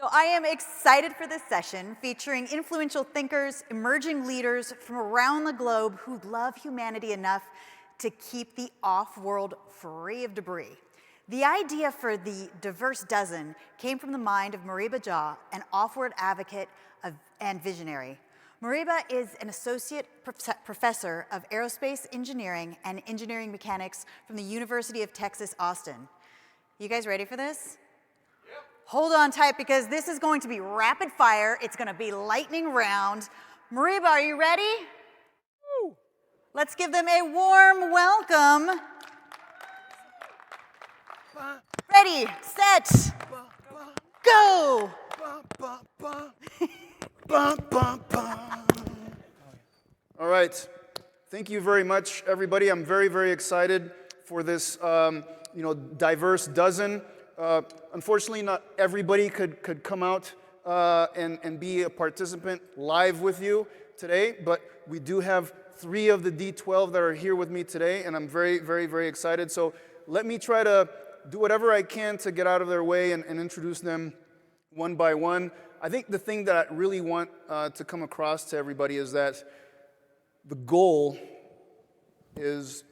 So I am excited for this session featuring influential thinkers, emerging leaders from around the globe who love humanity enough to keep the off-world free of debris. The idea for the diverse dozen came from the mind of Moriba Jah, an off-world advocate and visionary. Moriba is an associate professor of aerospace engineering and engineering mechanics from the University of Texas, Austin. You guys ready for this? Hold on tight because this is going to be rapid fire. It's going to be lightning round. Moriba, are you ready? Woo. Let's give them a warm welcome. Ready, set, go. All right. Thank you very much, everybody. I'm very, very excited for this, diverse dozen. Unfortunately, not everybody could come out and be a participant live with you today, but we do have 3 of the D12 that are here with me today, and I'm very, very, very excited. So let me try to do whatever I can to get out of their way and introduce them one by one. I think the thing that I really want to come across to everybody is that the goal is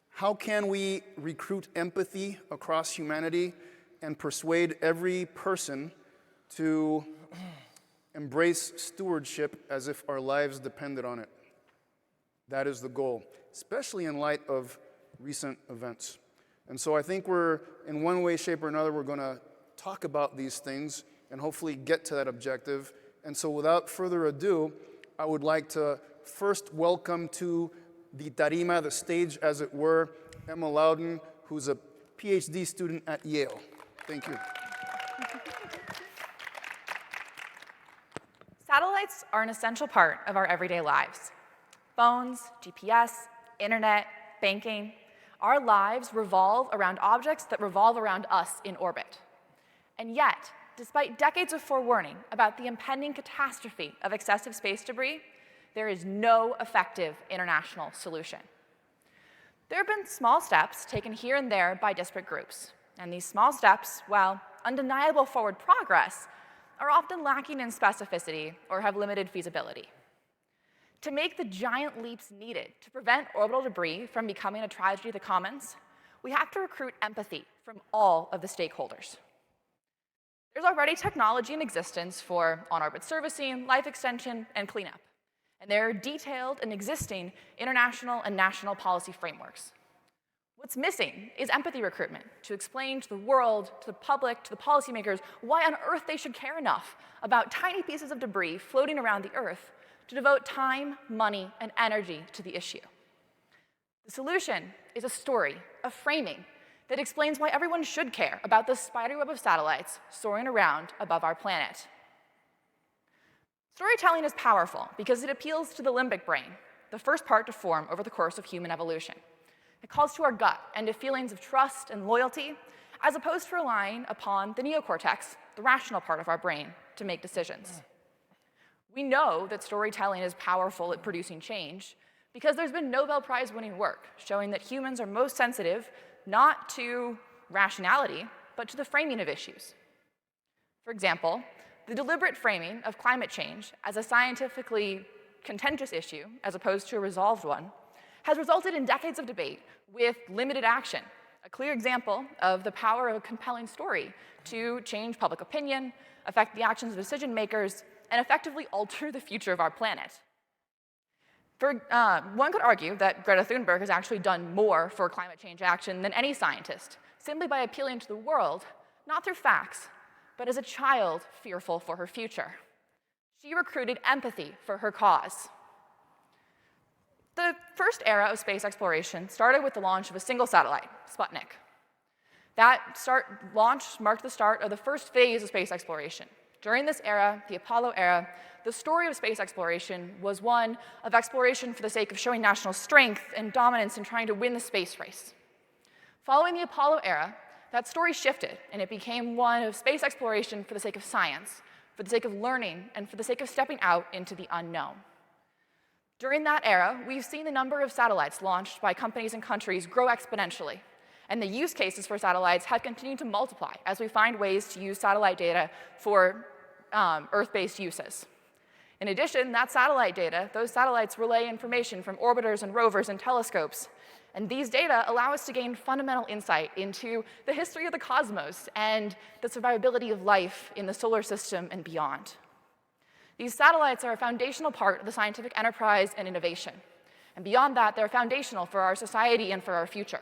how can we recruit empathy across humanity and persuade every person to embrace stewardship as if our lives depended on it. That is the goal, especially in light of recent events. And so I think we're, in one way, shape, or another, we're going to talk about these things and hopefully get to that objective. And so without further ado, I would like to first welcome to the tarima, the stage as it were, Emma Loudon, who's a PhD student at Yale. Thank you. Satellites are an essential part of our everyday lives. Phones, GPS, internet, banking. Our lives revolve around objects that revolve around us in orbit. And yet, despite decades of forewarning about the impending catastrophe of excessive space debris, there is no effective international solution. There have been small steps taken here and there by disparate groups. And these small steps, while undeniable forward progress, are often lacking in specificity or have limited feasibility. To make the giant leaps needed to prevent orbital debris from becoming a tragedy of the commons, we have to recruit empathy from all of the stakeholders. There's already technology in existence for on-orbit servicing, life extension, and cleanup. And there are detailed and existing international and national policy frameworks. What's missing is empathy recruitment to explain to the world, to the public, to the policymakers why on earth they should care enough about tiny pieces of debris floating around the Earth to devote time, money, and energy to the issue. The solution is a story, a framing, that explains why everyone should care about the spiderweb of satellites soaring around above our planet. Storytelling is powerful because it appeals to the limbic brain, the first part to form over the course of human evolution. It calls to our gut and to feelings of trust and loyalty, as opposed to relying upon the neocortex, the rational part of our brain, to make decisions. We know that storytelling is powerful at producing change because there's been Nobel Prize-winning work showing that humans are most sensitive not to rationality, but to the framing of issues. For example, the deliberate framing of climate change as a scientifically contentious issue, as opposed to a resolved one, has resulted in decades of debate with limited action, a clear example of the power of a compelling story to change public opinion, affect the actions of decision makers, and effectively alter the future of our planet. One could argue that Greta Thunberg has actually done more for climate change action than any scientist, simply by appealing to the world, not through facts, but as a child fearful for her future. She recruited empathy for her cause. The first era of space exploration started with the launch of a single satellite, Sputnik. That launch marked the start of the first phase of space exploration. During this era, the Apollo era, the story of space exploration was one of exploration for the sake of showing national strength and dominance in trying to win the space race. Following the Apollo era, that story shifted, and it became one of space exploration for the sake of science, for the sake of learning, and for the sake of stepping out into the unknown. During that era, we've seen the number of satellites launched by companies and countries grow exponentially, And the use cases for satellites have continued to multiply as we find ways to use satellite data for Earth-based uses. In addition, that satellite data, those satellites relay information from orbiters and rovers and telescopes. And these data allow us to gain fundamental insight into the history of the cosmos and the survivability of life in the solar system and beyond. These satellites are a foundational part of the scientific enterprise and innovation. And beyond that, they're foundational for our society and for our future.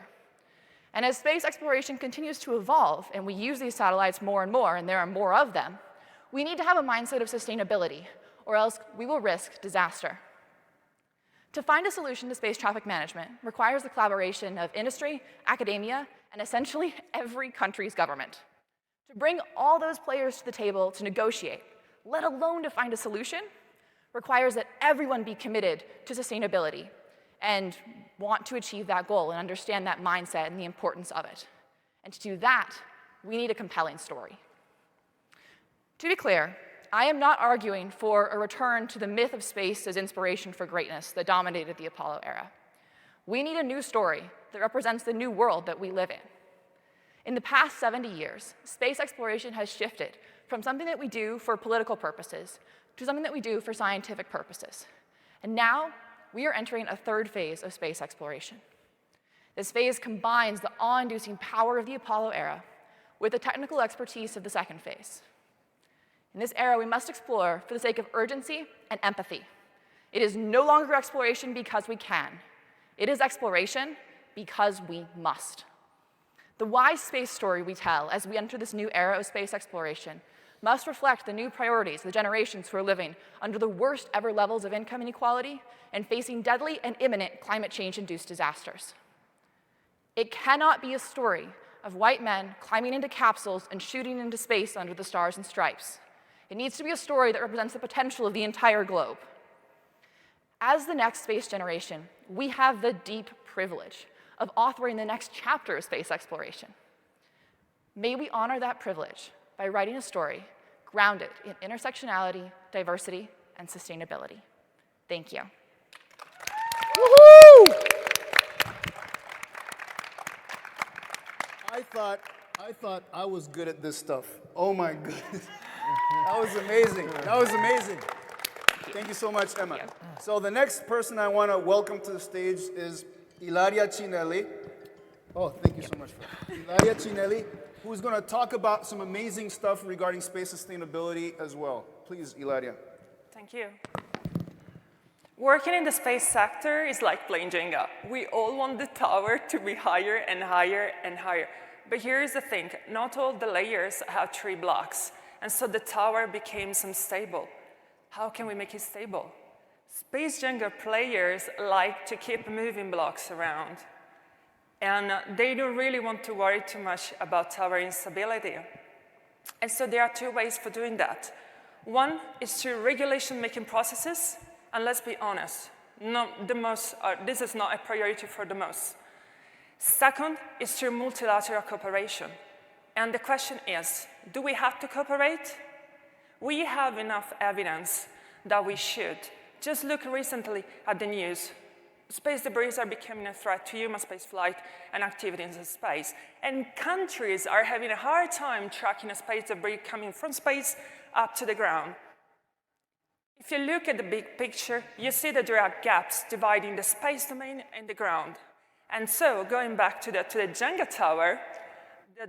And as space exploration continues to evolve, and we use these satellites more and more, and there are more of them, we need to have a mindset of sustainability, or else we will risk disaster. To find a solution to space traffic management requires the collaboration of industry, academia, and essentially every country's government. To bring all those players to the table to negotiate, let alone to find a solution, requires that everyone be committed to sustainability and want to achieve that goal and understand that mindset and the importance of it. And to do that, we need a compelling story. To be clear, I am not arguing for a return to the myth of space as inspiration for greatness that dominated the Apollo era. We need a new story that represents the new world that we live in. In the past 70 years, space exploration has shifted from something that we do for political purposes to something that we do for scientific purposes. And now, we are entering a third phase of space exploration. This phase combines the awe-inducing power of the Apollo era with the technical expertise of the second phase. In this era, we must explore for the sake of urgency and empathy. It is no longer exploration because we can. It is exploration because we must. The wise space story we tell as we enter this new era of space exploration must reflect the new priorities of the generations who are living under the worst ever levels of income inequality and facing deadly and imminent climate change-induced disasters. It cannot be a story of white men climbing into capsules and shooting into space under the stars and stripes. It needs to be a story that represents the potential of the entire globe. As the next space generation, we have the deep privilege of authoring the next chapter of space exploration. May we honor that privilege by writing a story grounded in intersectionality, diversity, and sustainability. Thank you. Woohoo! I thought I was good at this stuff. Oh my goodness. That was amazing. That was amazing. Thank you so much, Emma. So the next person I want to welcome to the stage is Ilaria Cinelli. Oh, thank you so much for that. Ilaria Cinelli, who's going to talk about some amazing stuff regarding space sustainability as well. Please, Ilaria. Thank you. Working in the space sector is like playing Jenga. We all want the tower to be higher and higher and higher. But here's the thing, not all the layers have 3 blocks. And so the tower became unstable. How can we make it stable? Space Jenga players like to keep moving blocks around. And they don't really want to worry too much about tower instability. And so there are 2 ways for doing that. One is through regulation-making processes. And let's be honest, this is not a priority for the most. Second is through multilateral cooperation. And the question is, do we have to cooperate? We have enough evidence that we should. Just look recently at the news. Space debris are becoming a threat to human spaceflight and activities in space. And countries are having a hard time tracking space debris coming from space up to the ground. If you look at the big picture, you see that there are gaps dividing the space domain and the ground. And so, going back to the Jenga tower,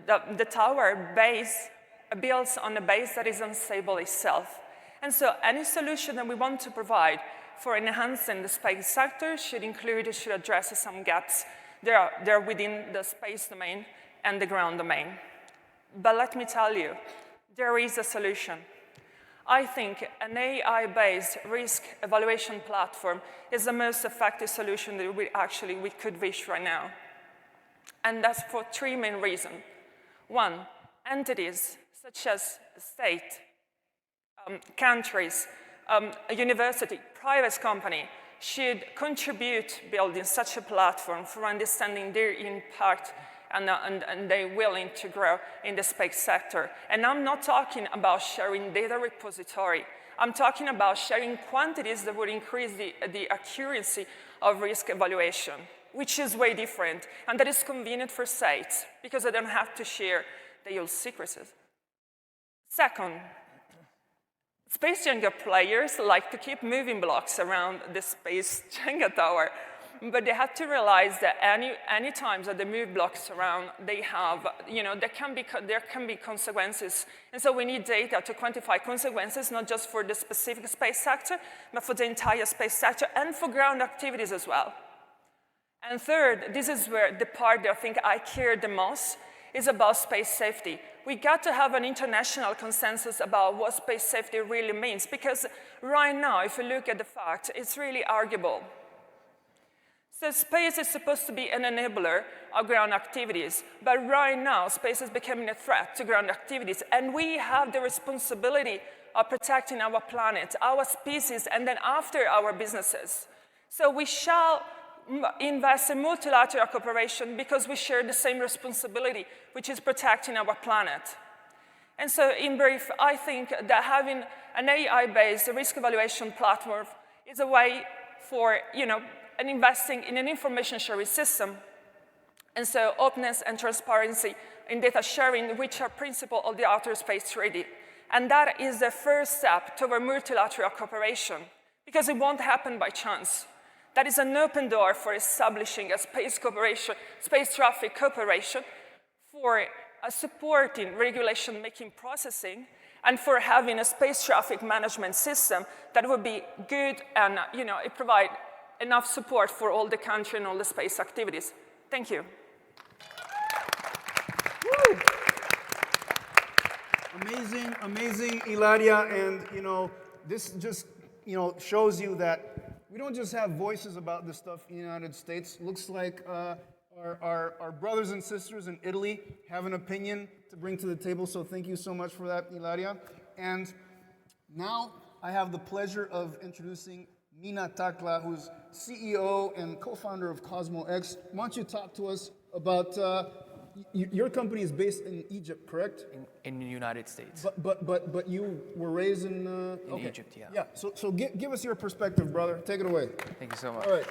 the tower base builds on a base that is unstable itself. And so, any solution that we want to provide for enhancing the space sector should address some gaps that are within the space domain and the ground domain. But let me tell you, there is a solution. I think an AI-based risk evaluation platform is the most effective solution that we could reach right now. And that's for 3 main reasons. One, entities such as state, countries, a university, private company should contribute building such a platform for understanding their impact and they're willing to grow in the space sector. And I'm not talking about sharing data repository. I'm talking about sharing quantities that would increase the accuracy of risk evaluation. which is way different, and that is convenient for states because they don't have to share their secrecies. Second, space Jenga players like to keep moving blocks around the space Jenga tower, but they have to realize that any times that they move blocks around, they have, there can be consequences. And so we need data to quantify consequences, not just for the specific space sector, but for the entire space sector and for ground activities as well. And third, this is where the part that I think I care the most is about space safety. We got to have an international consensus about what space safety really means, because right now, if you look at the facts, it's really arguable. So space is supposed to be an enabler of ground activities, but right now, space is becoming a threat to ground activities, and we have the responsibility of protecting our planet, our species, and then after our businesses. So we shall invest in multilateral cooperation because we share the same responsibility, which is protecting our planet. And so in brief, I think that having an AI-based risk evaluation platform is a way for, and investing in an information sharing system. And so openness and transparency in data sharing, which are principles of the Outer Space Treaty. And that is the first step toward multilateral cooperation, because it won't happen by chance. That is an open door for establishing a space cooperation, space traffic cooperation, for supporting regulation-making processing, and for having a space traffic management system that would be good and it provide enough support for all the country and all the space activities. Thank you. Woo. Amazing, amazing, Ilaria, and this just shows you that we don't just have voices about this stuff in the United States. Looks like our brothers and sisters in Italy have an opinion to bring to the table, so thank you so much for that, Ilaria. And now I have the pleasure of introducing Mina Takla, who's CEO and co-founder of Cosmo X. Why don't you talk to us about, your company is based in Egypt, correct? In the United States. But you were raised in... in Egypt, yeah. Yeah, so give us your perspective, brother. Take it away. Thank you so much. All right.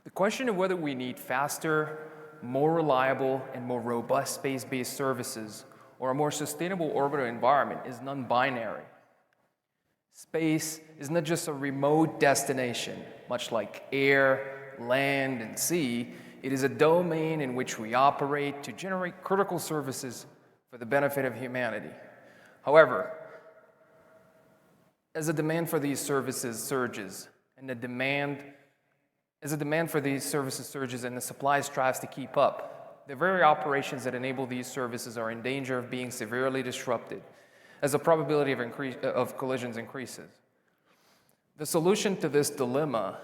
The question of whether we need faster, more reliable, and more robust space-based services or a more sustainable orbital environment is non-binary. Space is not just a remote destination, much like air, land, and sea. It is a domain in which we operate to generate critical services for the benefit of humanity. However, as the demand for these services surges, and the supply strives to keep up, the very operations that enable these services are in danger of being severely disrupted as the probability of collisions increases. The solution to this dilemma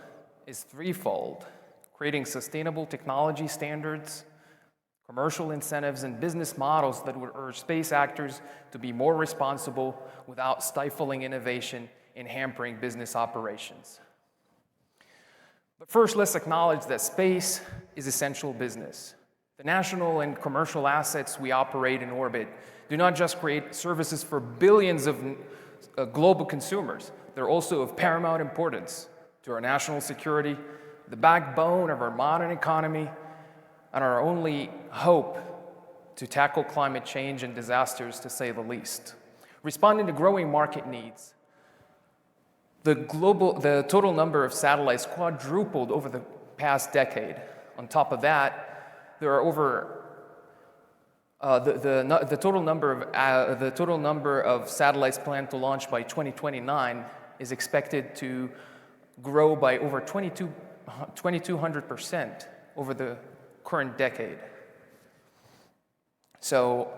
is threefold: creating sustainable technology standards, commercial incentives, and business models that would urge space actors to be more responsible without stifling innovation and hampering business operations. But first, let's acknowledge that space is essential business. The national and commercial assets we operate in orbit do not just create services for billions of global consumers. They're also of paramount importance to our national security, the backbone of our modern economy, and our only hope to tackle climate change and disasters, to say the least. Responding to growing market needs, the total number of satellites quadrupled over the past decade. On top of that, there are over the total number of satellites planned to launch by 2029 is expected to grow by over 2,200% over the current decade. So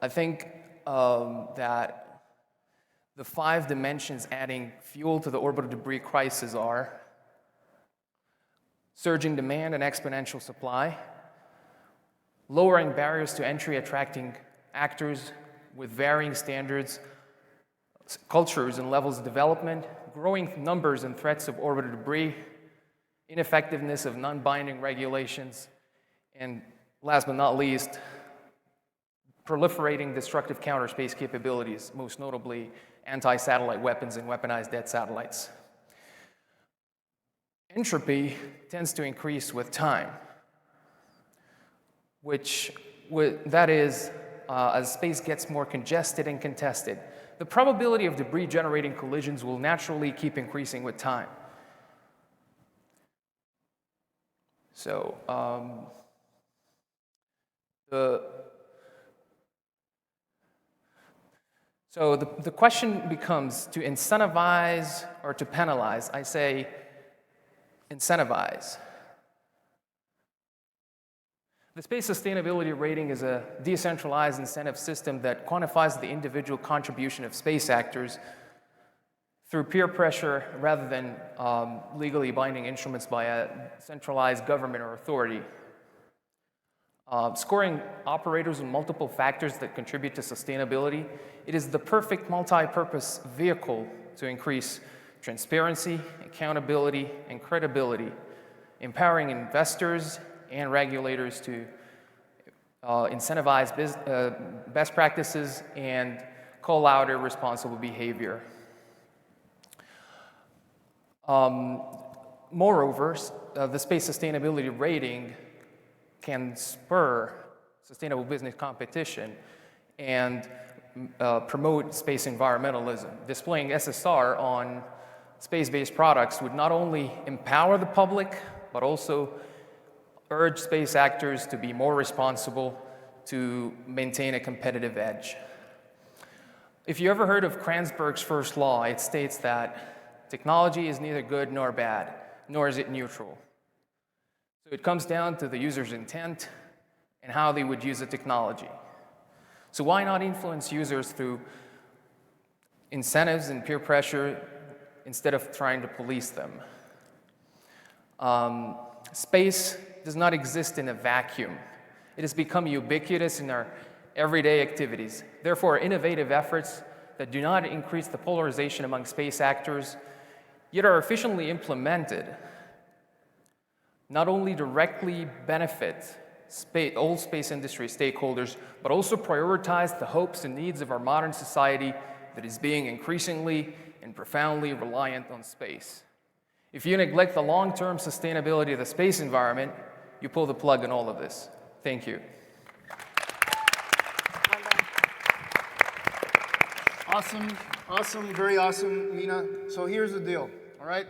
I think that the 5 dimensions adding fuel to the orbital debris crisis are surging demand and exponential supply, lowering barriers to entry, attracting actors with varying standards, cultures, and levels of development, growing numbers and threats of orbital debris, ineffectiveness of non-binding regulations, and last but not least, proliferating destructive counter-space capabilities, most notably anti-satellite weapons and weaponized dead satellites. Entropy tends to increase with time, that is, as space gets more congested and contested, the probability of debris generating collisions will naturally keep increasing with time. So the question becomes to incentivize or to penalize. I say incentivize. The space sustainability rating is a decentralized incentive system that quantifies the individual contribution of space actors through peer pressure rather than legally binding instruments by a centralized government or authority. Scoring operators with multiple factors that contribute to sustainability, it is the perfect multi-purpose vehicle to increase transparency, accountability, and credibility, empowering investors and regulators to incentivize best practices and call out irresponsible behavior. Moreover, the space sustainability rating can spur sustainable business competition and promote space environmentalism. Displaying SSR on space-based products would not only empower the public, but also urge space actors to be more responsible to maintain a competitive edge. If you ever heard of Kranzberg's first law, it states that technology is neither good nor bad, nor is it neutral. So it comes down to the user's intent and how they would use the technology. So why not influence users through incentives and peer pressure instead of trying to police them? Space does not exist in a vacuum. It has become ubiquitous in our everyday activities. Therefore, innovative efforts that do not increase the polarization among space actors, yet are efficiently implemented, not only directly benefit all space industry stakeholders, but also prioritize the hopes and needs of our modern society that is being increasingly and profoundly reliant on space. If you neglect the long-term sustainability of the space environment, you pull the plug on all of this. Thank you. Awesome, very awesome, Mina. So here's the deal, all right?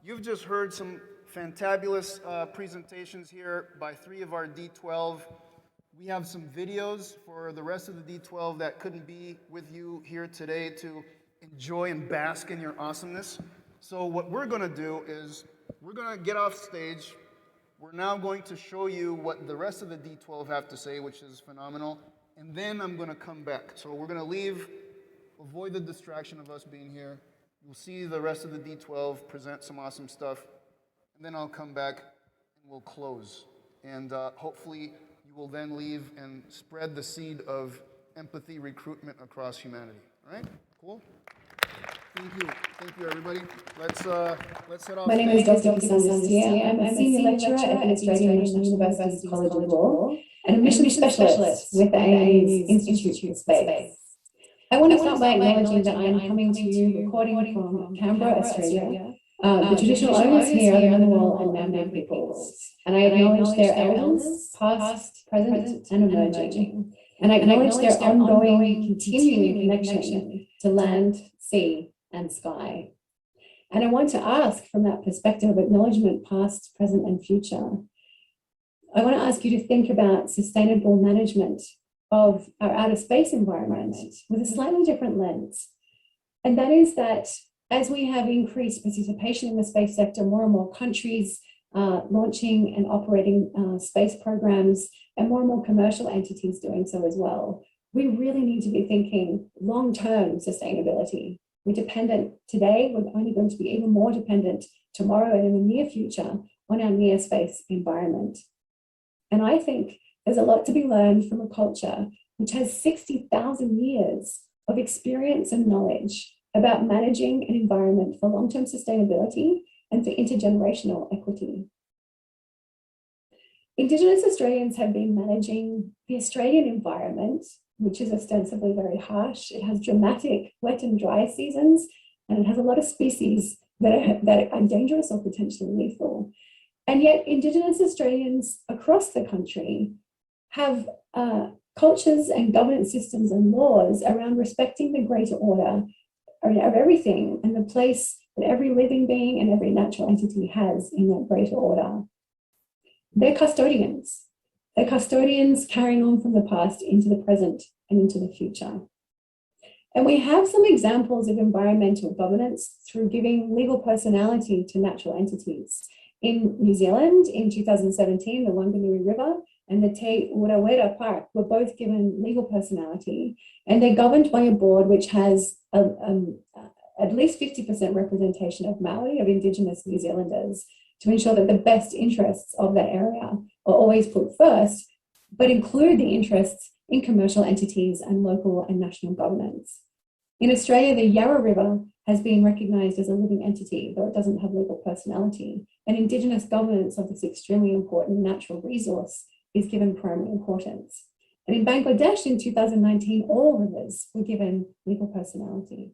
You've just heard some fantabulous presentations here by 3 of our D12. We have some videos for the rest of the D12 that couldn't be with you here today to enjoy and bask in your awesomeness. So what we're gonna do is we're gonna get off stage. We're now going to show you what the rest of the D12 have to say, which is phenomenal. And then I'm gonna come back. So we're gonna leave, avoid the distraction of us being here. You'll see the rest of the D12 present some awesome stuff. And then I'll come back and we'll close. And hopefully you will then leave and spread the seed of empathy recruitment across humanity. All right? Cool? Thank you, everybody. Let's head off. My name is Dr. Cassandra. I'm a senior lecturer at the Australian National University's College of Law and a mission specialist with the AIM's Institute for Space. I want to start by acknowledging that I am coming to you recording from Canberra, Australia. The traditional owners here are the Ngunnawal and Ngambri peoples, and I acknowledge their elders, past, present, and emerging. And I acknowledge their ongoing, continuing connection to land, sea, and sky. And I want to ask, from that perspective of acknowledgement, past, present, and future, I want to ask you to think about sustainable management of our outer space environment with a slightly different lens. And that is that as we have increased participation in the space sector, more and more countries launching and operating space programs, and more commercial entities doing so as well, we really need to be thinking long-term sustainability. We're dependent today, we're only going to be even more dependent tomorrow and in the near future on our near space environment. And I think there's a lot to be learned from a culture which has 60,000 years of experience and knowledge about managing an environment for long-term sustainability and for intergenerational equity. Indigenous Australians have been managing the Australian environment, which is ostensibly very harsh. It has dramatic wet and dry seasons, and it has a lot of species that are dangerous or potentially lethal. And yet Indigenous Australians across the country have cultures and governance systems and laws around respecting the greater order of everything and the place that every living being and every natural entity has in that greater order. They're custodians. They're custodians carrying on from the past into the present and into the future. And we have some examples of environmental governance through giving legal personality to natural entities. In New Zealand, in 2017, the Wanganui River and the Te Urawera Park were both given legal personality, and they're governed by a board which has at least 50% representation of Maori, of Indigenous New Zealanders, to ensure that the best interests of that area are always put first, but include the interests in commercial entities and local and national governance. In Australia, the Yarra River has been recognised as a living entity, though it doesn't have legal personality, and Indigenous governance of this extremely important natural resource is given primary importance. And in Bangladesh in 2019, all rivers were given legal personality.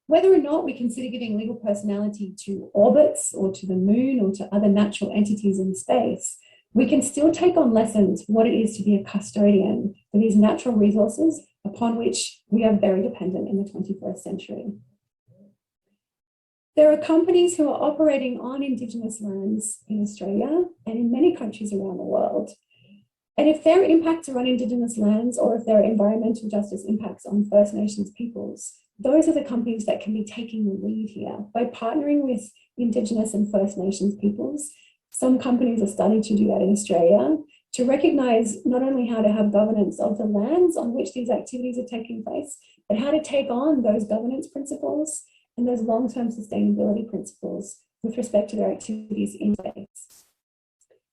Whether or not we consider giving legal personality to orbits or to the moon or to other natural entities in space, we can still take on lessons what it is to be a custodian for these natural resources upon which we are very dependent in the 21st century. There are companies who are operating on Indigenous lands in Australia and in many countries around the world. And if their impacts are on Indigenous lands, or if their environmental justice impacts on First Nations peoples, those are the companies that can be taking the lead here. By partnering with Indigenous and First Nations peoples, some companies are starting to do that in Australia, to recognise not only how to have governance of the lands on which these activities are taking place, but how to take on those governance principles and those long-term sustainability principles with respect to their activities in space.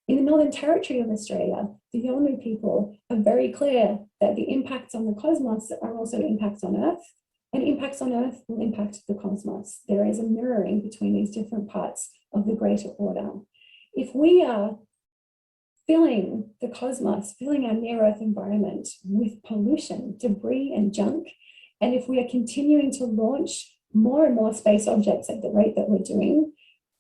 In the Northern Territory of Australia, the Yolngu people are very clear that the impacts on the cosmos are also impacts on Earth, and impacts on Earth will impact the cosmos. There is a mirroring between these different parts of the greater order. If we are filling the cosmos, filling our near-Earth environment with pollution, debris, and junk, and if we are continuing to launch more and more space objects at the rate that we're doing,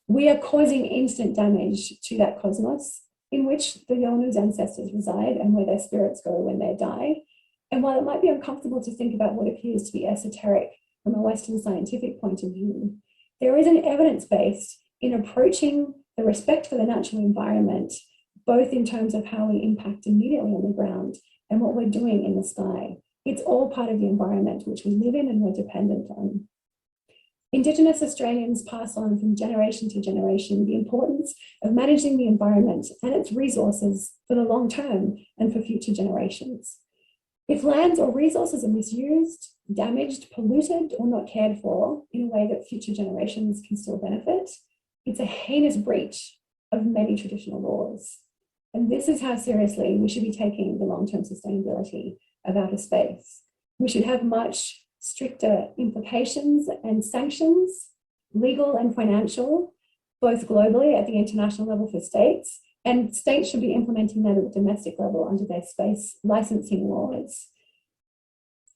we are causing instant damage to that cosmos in which the Yolngu's ancestors reside and where their spirits go when they die. And while it might be uncomfortable to think about what appears to be esoteric from a Western scientific point of view, there is an evidence-based in approaching the respect for the natural environment, both in terms of how we impact immediately on the ground and what we're doing in the sky. It's all part of the environment which we live in and we're dependent on. Indigenous Australians pass on from generation to generation the importance of managing the environment and its resources for the long term and for future generations. If lands or resources are misused, damaged, polluted, or not cared for in a way that future generations can still benefit, it's a heinous breach of many traditional laws. And this is how seriously we should be taking the long-term sustainability of outer space. We should have much stricter implications and sanctions, legal and financial, both globally at the international level for states, and states should be implementing that at the domestic level under their space licensing laws.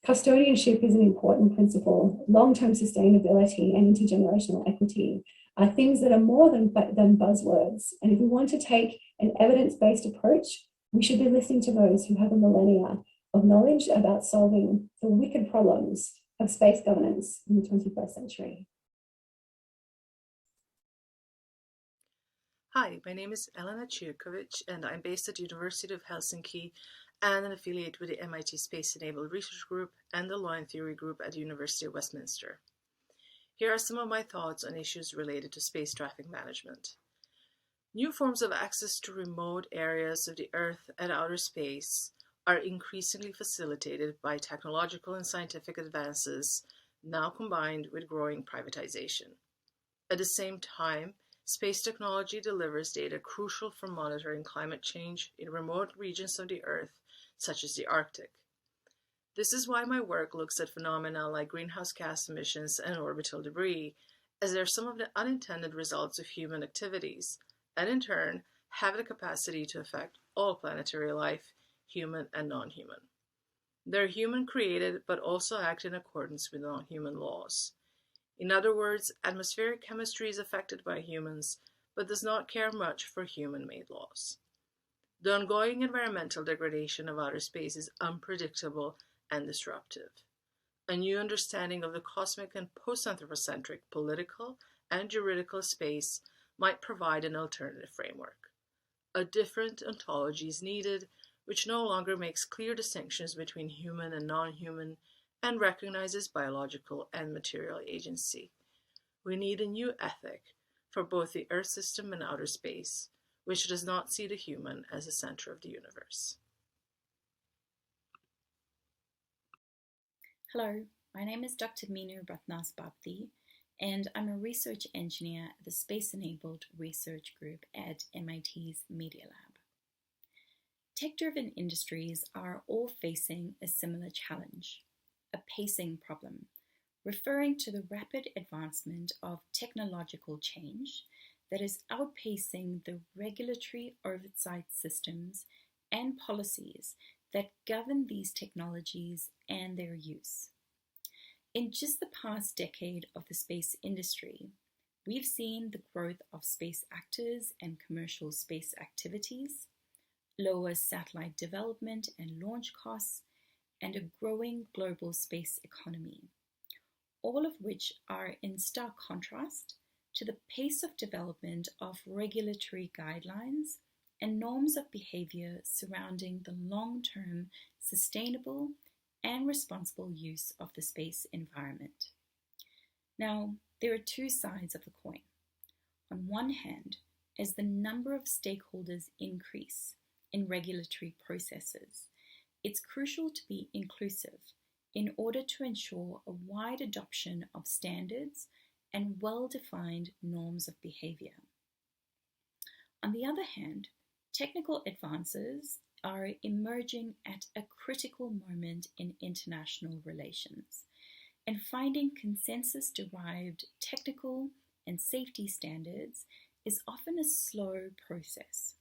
Custodianship is an important principle. Long-term sustainability and intergenerational equity are things that are more than buzzwords. And if we want to take an evidence-based approach, we should be listening to those who have a millennia of knowledge about solving the wicked problems of space governance in the 21st century. Hi, my name is Elena Cirkovic, and I'm based at the University of Helsinki and an affiliate with the MIT Space Enabled Research Group and the Law and Theory Group at the University of Westminster. Here are some of my thoughts on issues related to space traffic management. New forms of access to remote areas of the Earth and outer space are increasingly facilitated by technological and scientific advances, now combined with growing privatization. At the same time, space technology delivers data crucial for monitoring climate change in remote regions of the Earth, such as the Arctic. This is why my work looks at phenomena like greenhouse gas emissions and orbital debris, as they are some of the unintended results of human activities, and in turn have the capacity to affect all planetary life, human and non-human. They're human-created, but also act in accordance with non-human laws. In other words, atmospheric chemistry is affected by humans, but does not care much for human-made laws. The ongoing environmental degradation of outer space is unpredictable and disruptive. A new understanding of the cosmic and post-anthropocentric political and juridical space might provide an alternative framework. A different ontology is needed, which no longer makes clear distinctions between human and non-human and recognizes biological and material agency. We need a new ethic for both the Earth system and outer space, which does not see the human as the center of the universe. Hello, my name is Dr. Meenu Ratnasbapti, and I'm a research engineer at the Space-Enabled Research Group at MIT's Media Lab. Tech-driven industries are all facing a similar challenge, a pacing problem, referring to the rapid advancement of technological change that is outpacing the regulatory oversight systems and policies that govern these technologies and their use. In just the past decade of the space industry, we've seen the growth of space actors and commercial space activities, lower satellite development and launch costs, and a growing global space economy, all of which are in stark contrast to the pace of development of regulatory guidelines and norms of behavior surrounding the long-term sustainable and responsible use of the space environment. Now, there are two sides of the coin. On one hand, as the number of stakeholders increase in regulatory processes, it's crucial to be inclusive in order to ensure a wide adoption of standards and well-defined norms of behavior. On the other hand, technical advances are emerging at a critical moment in international relations, and finding consensus-derived technical and safety standards is often a slow process,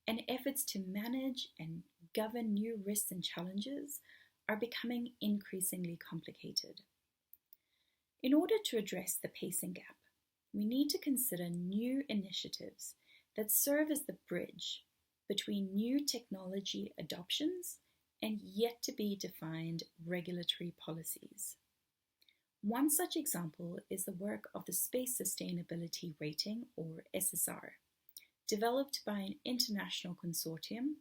and efforts to manage and govern new risks and challenges are becoming increasingly complicated. In order to address the pacing gap, we need to consider new initiatives that serve as the bridge between new technology adoptions and yet to be defined regulatory policies. One such example is the work of the Space Sustainability Rating, or SSR, developed by an international consortium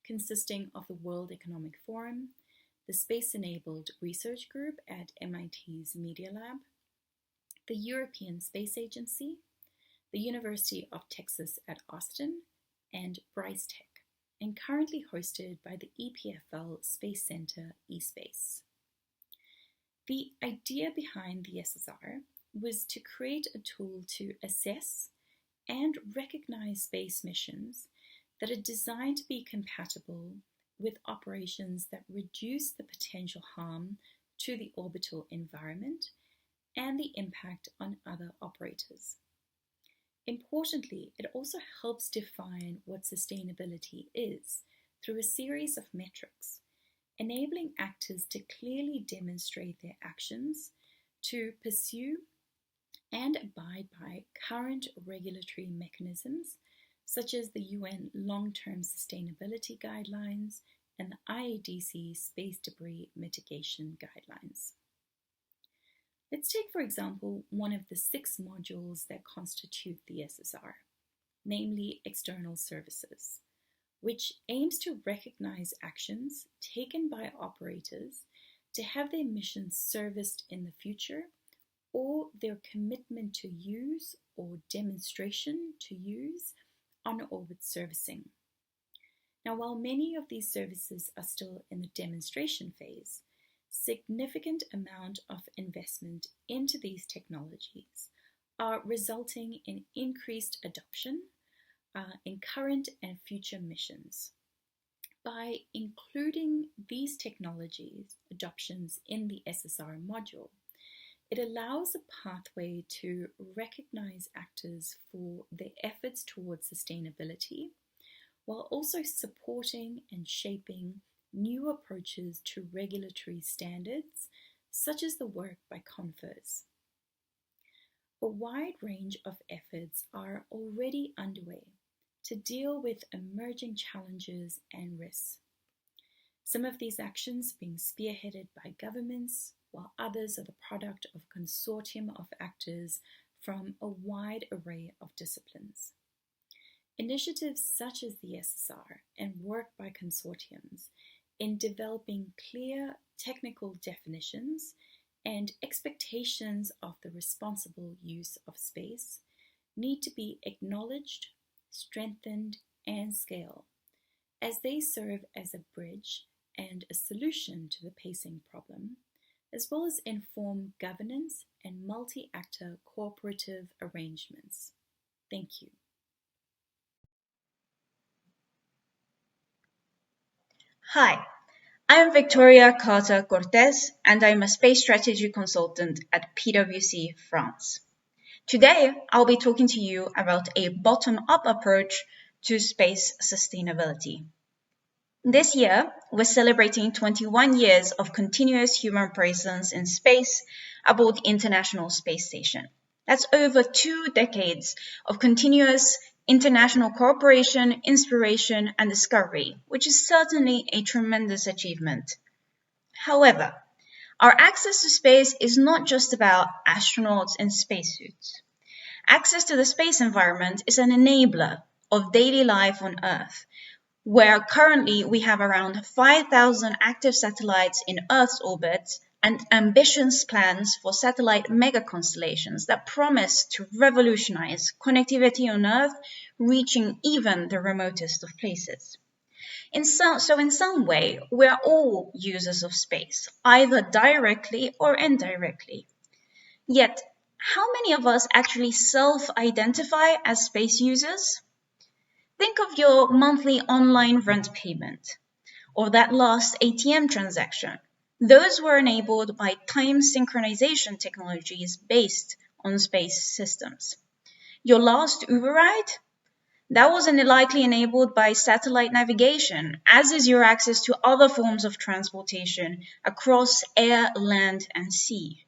consisting of the World Economic Forum, the Space-Enabled Research Group at MIT's Media Lab, the European Space Agency, the University of Texas at Austin, and Bricetech, and currently hosted by the EPFL Space Center eSpace. The idea behind the SSR was to create a tool to assess and recognize space missions that are designed to be compatible with operations that reduce the potential harm to the orbital environment and the impact on other operators. Importantly, it also helps define what sustainability is through a series of metrics, enabling actors to clearly demonstrate their actions to pursue and abide by current regulatory mechanisms such as the UN Long-Term Sustainability Guidelines and the IADC Space Debris Mitigation Guidelines. Let's take, for example, one of the 6 modules that constitute the SSR, namely external services, which aims to recognize actions taken by operators to have their missions serviced in the future, or their commitment to use or demonstration to use on-orbit servicing. Now, while many of these services are still in the demonstration phase, significant amount of investment into these technologies are resulting in increased adoption in current and future missions. By including these technologies adoptions in the SSR module, it allows a pathway to recognize actors for their efforts towards sustainability, while also supporting and shaping new approaches to regulatory standards, such as the work by CONFERS. A wide range of efforts are already underway to deal with emerging challenges and risks. Some of these actions being spearheaded by governments, while others are the product of a consortium of actors from a wide array of disciplines. Initiatives such as the SSR and work by consortiums in developing clear technical definitions and expectations of the responsible use of space need to be acknowledged, strengthened, and scaled, as they serve as a bridge and a solution to the pacing problem, as well as inform governance and multi-actor cooperative arrangements. Thank you. Hi, I'm Victoria Carter Cortez, and I'm a space strategy consultant at PwC France. Today, I'll be talking to you about a bottom-up approach to space sustainability. This year, we're celebrating 21 years of continuous human presence in space aboard the International Space Station. That's over 2 decades of continuous international cooperation, inspiration, and discovery, which is certainly a tremendous achievement. However, our access to space is not just about astronauts in spacesuits. Access to the space environment is an enabler of daily life on Earth, where currently we have around 5,000 active satellites in Earth's orbit and ambitious plans for satellite mega-constellations that promise to revolutionize connectivity on Earth, reaching even the remotest of places. In some way, we're all users of space, either directly or indirectly. Yet, how many of us actually self-identify as space users? Think of your monthly online rent payment, or that last ATM transaction. Those were enabled by time synchronization technologies based on space systems. Your last Uber ride? That was likely enabled by satellite navigation, as is your access to other forms of transportation across air, land, and sea.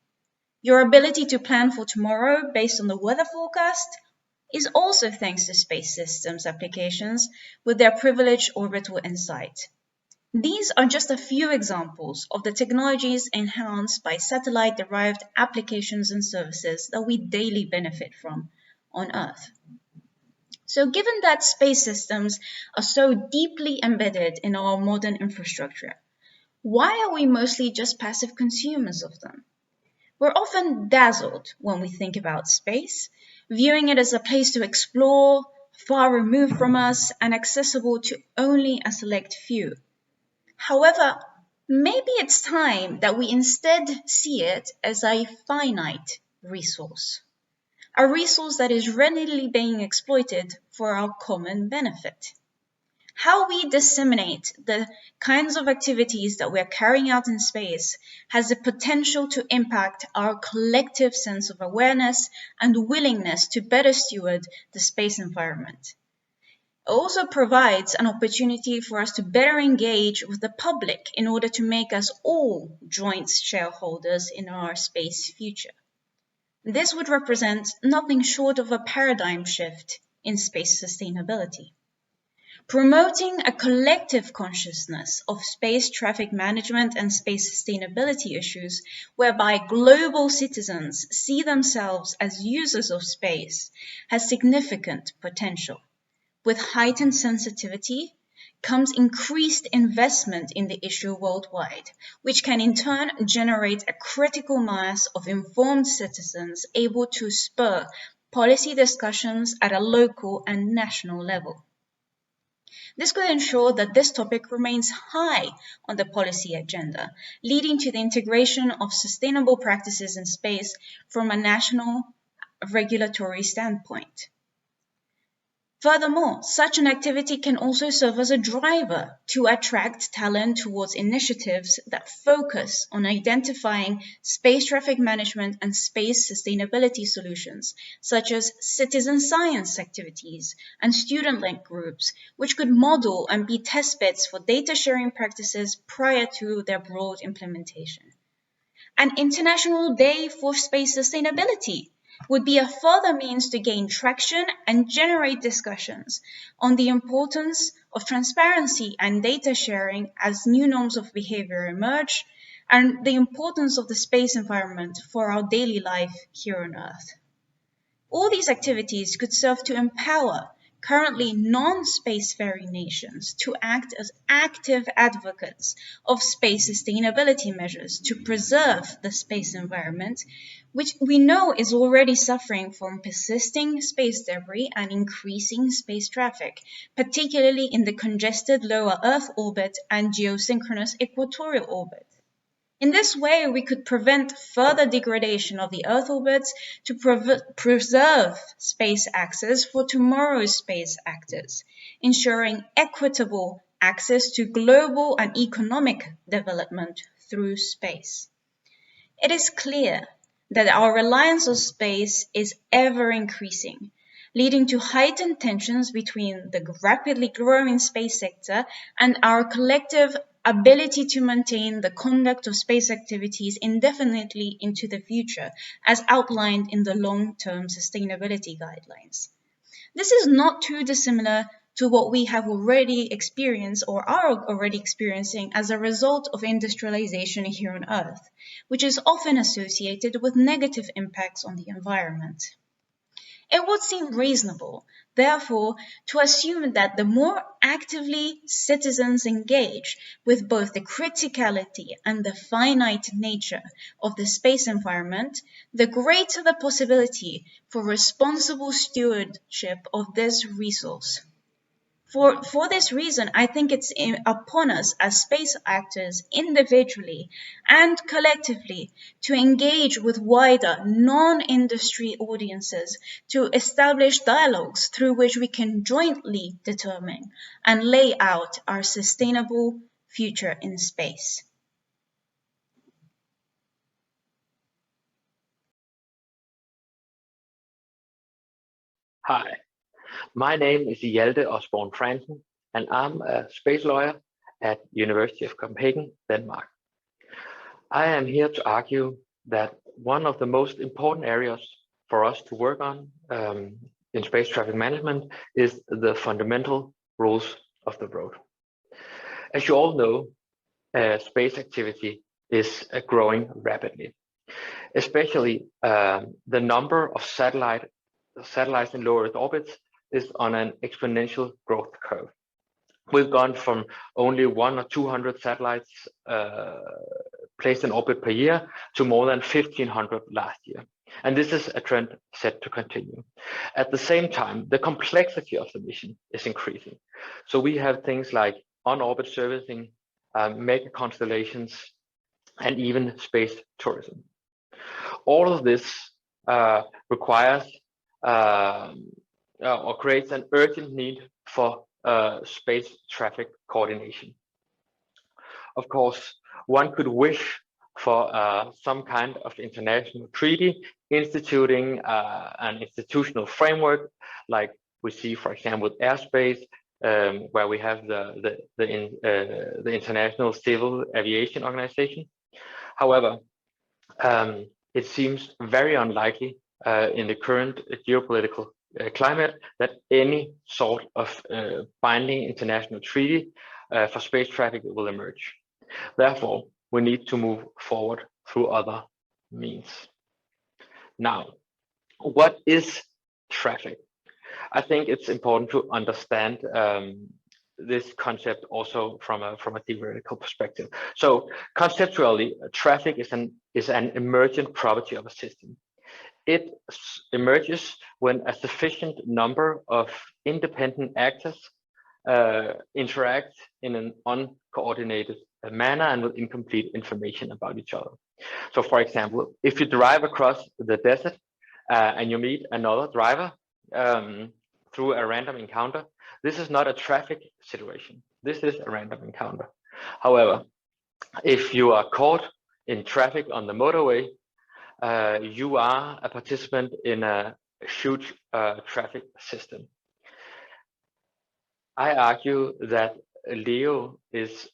Your ability to plan for tomorrow based on the weather forecast is also thanks to space systems applications with their privileged orbital insight. These are just a few examples of the technologies enhanced by satellite-derived applications and services that we daily benefit from on Earth. So given that space systems are so deeply embedded in our modern infrastructure, why are we mostly just passive consumers of them? We're often dazzled when we think about space, viewing it as a place to explore, far removed from us and accessible to only a select few. However, maybe it's time that we instead see it as a finite resource, a resource that is readily being exploited for our common benefit. How we disseminate the kinds of activities that we're carrying out in space has the potential to impact our collective sense of awareness and willingness to better steward the space environment. It also provides an opportunity for us to better engage with the public in order to make us all joint shareholders in our space future. This would represent nothing short of a paradigm shift in space sustainability. Promoting a collective consciousness of space traffic management and space sustainability issues, whereby global citizens see themselves as users of space, has significant potential. With heightened sensitivity comes increased investment in the issue worldwide, which can in turn generate a critical mass of informed citizens able to spur policy discussions at a local and national level. This could ensure that this topic remains high on the policy agenda, leading to the integration of sustainable practices in space from a national regulatory standpoint. Furthermore, such an activity can also serve as a driver to attract talent towards initiatives that focus on identifying space traffic management and space sustainability solutions, such as citizen science activities and student-led groups, which could model and be testbeds for data sharing practices prior to their broad implementation. An International Day for Space Sustainability would be a further means to gain traction and generate discussions on the importance of transparency and data sharing as new norms of behavior emerge, and the importance of the space environment for our daily life here on Earth. All these activities could serve to empower currently non-spacefaring nations to act as active advocates of space sustainability measures to preserve the space environment, which we know is already suffering from persisting space debris and increasing space traffic, particularly in the congested lower Earth orbit and geosynchronous equatorial orbit. In this way, we could prevent further degradation of the Earth orbits to preserve space access for tomorrow's space actors, ensuring equitable access to global and economic development through space. It is clear that our reliance on space is ever increasing, leading to heightened tensions between the rapidly growing space sector and our collective ability to maintain the conduct of space activities indefinitely into the future, as outlined in the long-term sustainability guidelines. This is not too dissimilar to what we have already experienced or are already experiencing as a result of industrialization here on Earth, which is often associated with negative impacts on the environment. It would seem reasonable, therefore, to assume that the more actively citizens engage with both the criticality and the finite nature of the space environment, the greater the possibility for responsible stewardship of this resource. For this reason, I think it's upon us as space actors individually and collectively to engage with wider non-industry audiences to establish dialogues through which we can jointly determine and lay out our sustainable future in space. Hi, my name is Hjalte Osborn Fransen, and I'm a space lawyer at University of Copenhagen, Denmark. I am here to argue that one of the most important areas for us to work on in space traffic management is the fundamental rules of the road. As you all know, space activity is growing rapidly, especially the number of satellites in low Earth orbits is on an exponential growth curve. We've gone from only 100 or 200 satellites placed in orbit per year to more than 1,500 last year. And this is a trend set to continue. At the same time, the complexity of the mission is increasing. So we have things like on-orbit servicing, mega constellations, and even space tourism. All of this requires or creates an urgent need for space traffic coordination. Of course, one could wish for some kind of international treaty instituting an institutional framework, like we see, for example, with airspace, where we have the International Civil Aviation Organization. However, it seems very unlikely in the current geopolitical climate that any sort of binding international treaty for space traffic will emerge. Therefore, we need to move forward through other means. Now, what is traffic? I think it's important to understand this concept also from a theoretical perspective. So conceptually, traffic is an emergent property of a system. It emerges when a sufficient number of independent actors interact in an uncoordinated manner and with incomplete information about each other. So for example, if you drive across the desert and you meet another driver through a random encounter, this is not a traffic situation. This is a random encounter. However, if you are caught in traffic on the motorway, you are a participant in a huge traffic system. I argue that Leo is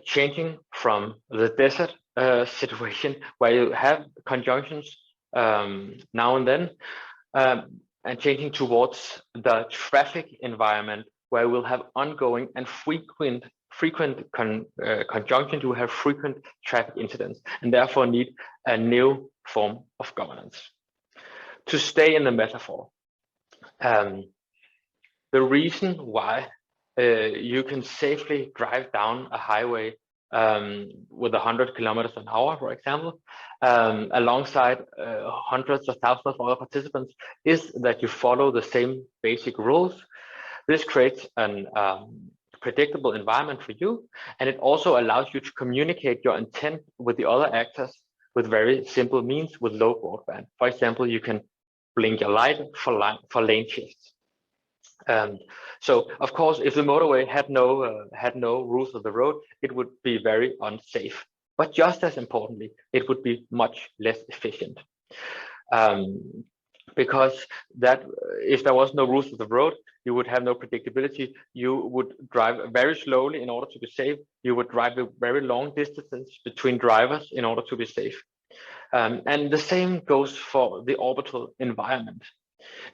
changing from the desert situation where you have conjunctions now and then, and changing towards the traffic environment, where we'll have ongoing and frequent conjunction to have frequent traffic incidents, and therefore need a new form of governance. To stay in the metaphor, the reason why you can safely drive down a highway with 100 kilometers an hour, for example, alongside hundreds of thousands of other participants, is that you follow the same basic rules. This creates an predictable environment for you, and it also allows you to communicate your intent with the other actors with very simple means with low broadband. For example, you can blink your light for lane shifts. So, of course, if the motorway had no rules of the road, it would be very unsafe. But just as importantly, it would be much less efficient. Because that, if there was no rules of the road, you would have no predictability. You would drive very slowly in order to be safe. You would drive a very long distances between drivers in order to be safe. And the same goes for the orbital environment.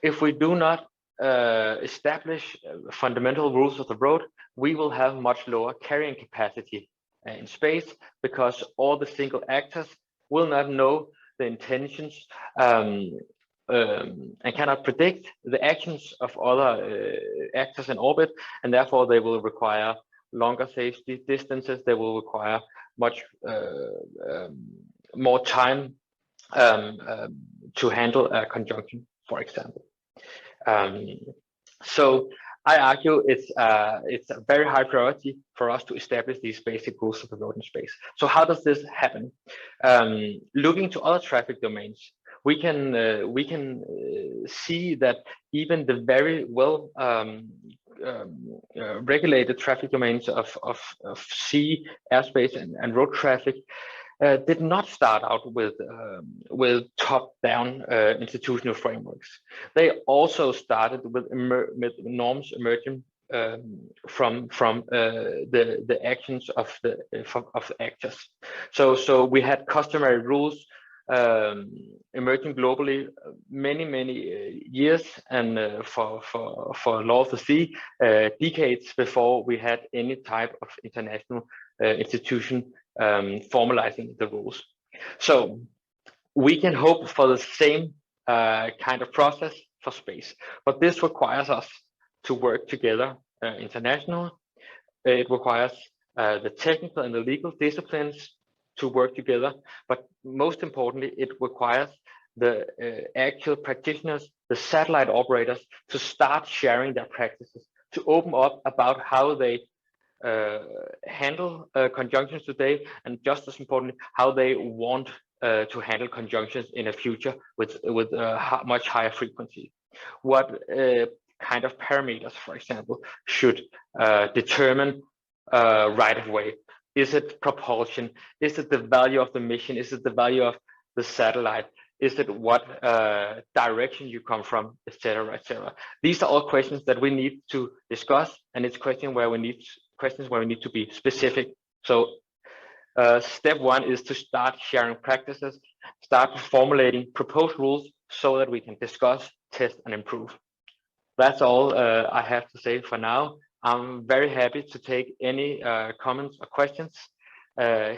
If we do not establish fundamental rules of the road, we will have much lower carrying capacity in space, because all the single actors will not know the intentions and cannot predict the actions of other actors in orbit, and therefore they will require longer safety distances. They will require much more time to handle a conjunction, for example. So I argue it's a very high priority for us to establish these basic rules of the road in space. So how does this happen? Looking to other traffic domains, we can see that even the very well regulated traffic domains of sea, airspace, and road traffic did not start out with top-down institutional frameworks. They also started with norms emerging from the actions of actors. So we had customary rules emerging globally many years, and for law of the sea, decades before we had any type of international institution formalizing the rules. So we can hope for the same kind of process for space, but this requires us to work together internationally. It requires the technical and the legal disciplines to work together, but most importantly, it requires the actual practitioners, the satellite operators, to start sharing their practices, to open up about how they handle conjunctions today, and just as importantly, how they want to handle conjunctions in the future with much higher frequency. What kind of parameters, for example, should determine right of way? Is it propulsion? Is it the value of the mission? Is it the value of the satellite? Is it what direction you come from, etc., etc.? These are all questions that we need to discuss, and it's questions where we need to be specific. So step one is to start sharing practices, start formulating proposed rules so that we can discuss, test, and improve. That's all I have to say for now. I'm very happy to take any comments or questions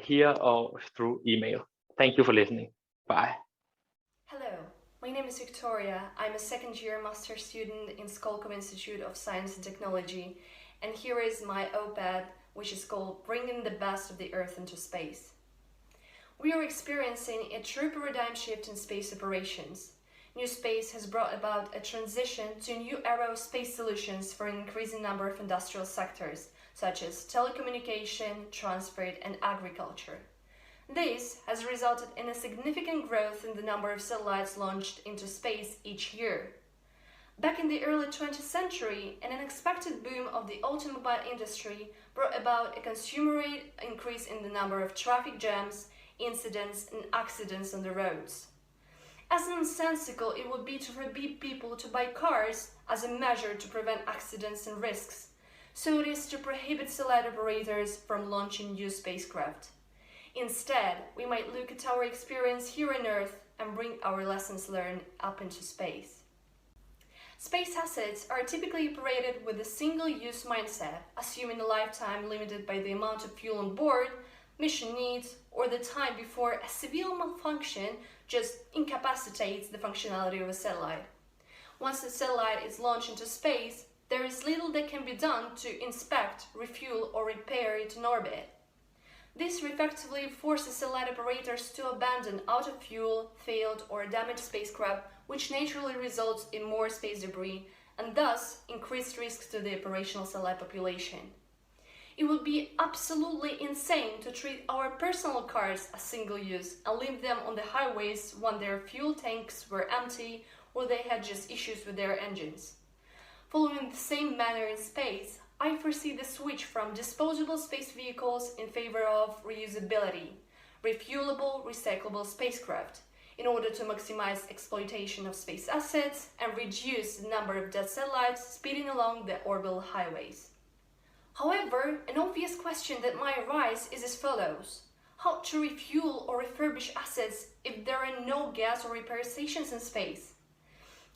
here or through email. Thank you for listening. Bye. Hello, my name is Victoria. I'm a second-year master student in Skolkovo Institute of Science and Technology, and here is my OPED, which is called Bringing the Best of the Earth into Space. We are experiencing a true paradigm shift in space operations. New space has brought about a transition to a new era of space solutions for an increasing number of industrial sectors, such as telecommunication, transport, and agriculture. This has resulted in a significant growth in the number of satellites launched into space each year. Back in the early 20th century, an unexpected boom of the automobile industry brought about a consummate increase in the number of traffic jams, incidents, and accidents on the roads. As nonsensical it would be to forbid people to buy cars as a measure to prevent accidents and risks, so it is to prohibit satellite operators from launching new spacecraft. Instead, we might look at our experience here on Earth and bring our lessons learned up into space. Space assets are typically operated with a single-use mindset, assuming a lifetime limited by the amount of fuel on board, mission needs, or the time before a severe malfunction just incapacitates the functionality of a satellite. Once the satellite is launched into space, there is little that can be done to inspect, refuel, or repair it in orbit. This effectively forces satellite operators to abandon out-of-fuel, failed, or damaged spacecraft, which naturally results in more space debris and thus increased risks to the operational satellite population. It would be absolutely insane to treat our personal cars as single-use and leave them on the highways when their fuel tanks were empty or they had just issues with their engines. Following the same manner in space, I foresee the switch from disposable space vehicles in favor of reusability, refuelable, recyclable spacecraft, in order to maximize exploitation of space assets and reduce the number of dead satellites speeding along the orbital highways. However, an obvious question that might arise is as follows: how to refuel or refurbish assets if there are no gas or repair stations in space?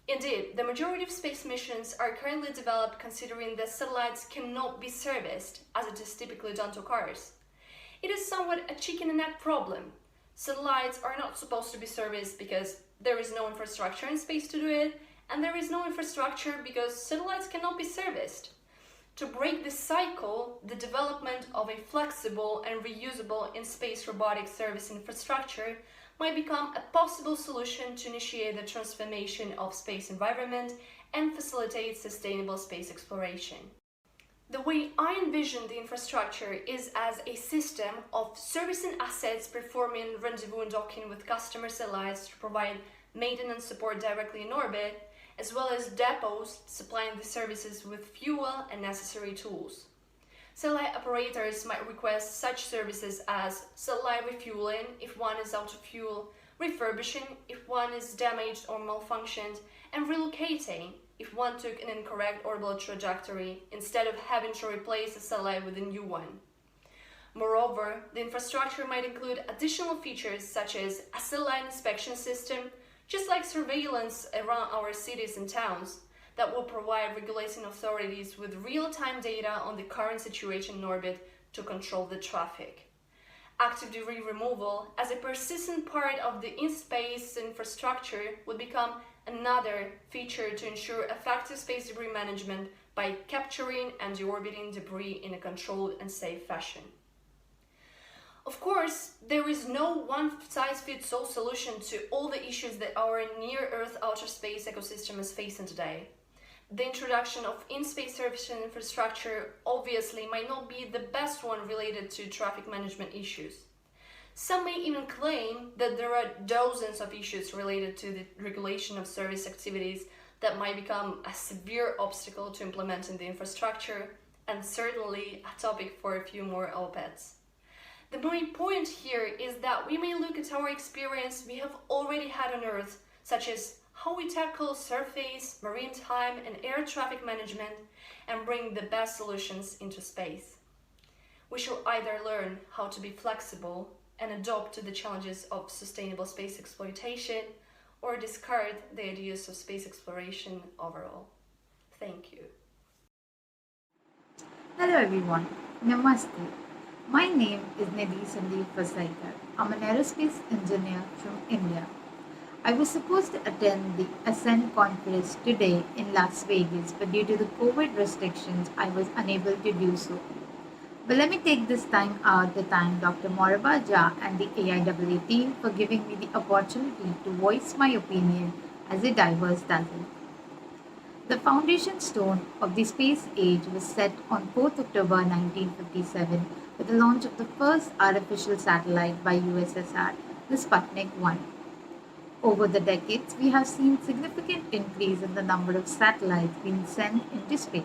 Indeed, the majority of space missions are currently developed considering that satellites cannot be serviced, as it is typically done to cars. It is somewhat a chicken and egg problem. Satellites are not supposed to be serviced because there is no infrastructure in space to do it, and there is no infrastructure because satellites cannot be serviced. To break this cycle, the development of a flexible and reusable in-space robotic service infrastructure might become a possible solution to initiate the transformation of space environment and facilitate sustainable space exploration. The way I envision the infrastructure is as a system of servicing assets performing rendezvous and docking with customer satellites to provide maintenance support directly in orbit, as well as depots supplying the services with fuel and necessary tools. Satellite operators might request such services as satellite refueling if one is out of fuel, refurbishing if one is damaged or malfunctioned, and relocating if one took an incorrect orbital trajectory instead of having to replace a satellite with a new one. Moreover, the infrastructure might include additional features such as a satellite inspection system, just like surveillance around our cities and towns, that will provide regulating authorities with real-time data on the current situation in orbit to control the traffic. Active debris removal, as a persistent part of the in-space infrastructure, would become another feature to ensure effective space debris management by capturing and deorbiting debris in a controlled and safe fashion. Of course, there is no one-size-fits-all solution to all the issues that our near-Earth outer space ecosystem is facing today. The introduction of in-space service and infrastructure obviously might not be the best one related to traffic management issues. Some may even claim that there are dozens of issues related to the regulation of service activities that might become a severe obstacle to implementing the infrastructure, and certainly a topic for a few more op-eds. The main point here is that we may look at our experience we have already had on Earth, such as how we tackle surface, maritime, and air traffic management, and bring the best solutions into space. We should either learn how to be flexible and adapt to the challenges of sustainable space exploitation, or discard the ideas of space exploration overall. Thank you. Hello everyone, Namaste. My name is Nidhi Sandeep Vasaikar. I'm an aerospace engineer from India. I was supposed to attend the Ascent conference today in Las Vegas, but due to the COVID restrictions, I was unable to do so. But let me take this time out to thank Dr. Moriba Jah and the AIAA team for giving me the opportunity to voice my opinion as a diverse dozen. The foundation stone of the space age was set on 4th October 1957 with the launch of the first artificial satellite by USSR, the Sputnik 1. Over the decades, we have seen significant increase in the number of satellites being sent into space.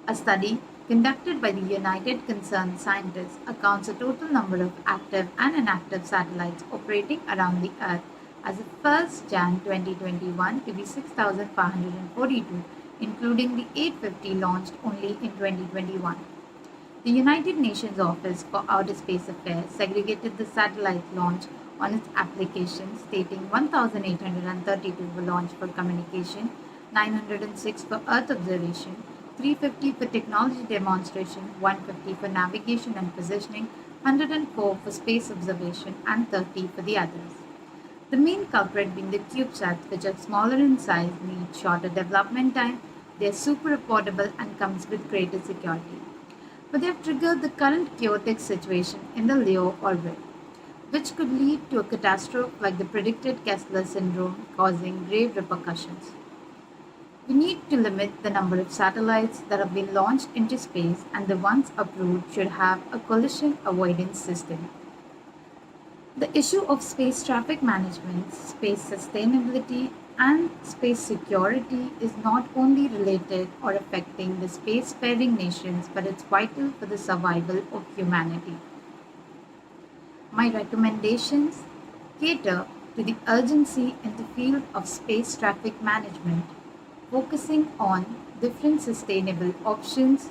A study conducted by the United Concerned Scientists accounts the total number of active and inactive satellites operating around the Earth as of 1st Jan 2021 to be 6,542, including the 850 launched only in 2021. The United Nations Office for Outer Space Affairs segregated the satellite launch on its application, stating 1,832 were launched for communication, 906 for Earth observation, 350 for technology demonstration, 150 for navigation and positioning, 104 for space observation, and 30 for the others. The main culprit being the CubeSats, which are smaller in size, need shorter development time, they are super affordable, and comes with greater security. But they have triggered the current chaotic situation in the LEO orbit, which could lead to a catastrophe like the predicted Kessler syndrome, causing grave repercussions. We need to limit the number of satellites that have been launched into space, and the ones approved should have a collision avoidance system. The issue of space traffic management, space sustainability, and space security is not only related or affecting the spacefaring nations, but it's vital for the survival of humanity. My recommendations cater to the urgency in the field of space traffic management, focusing on different sustainable options,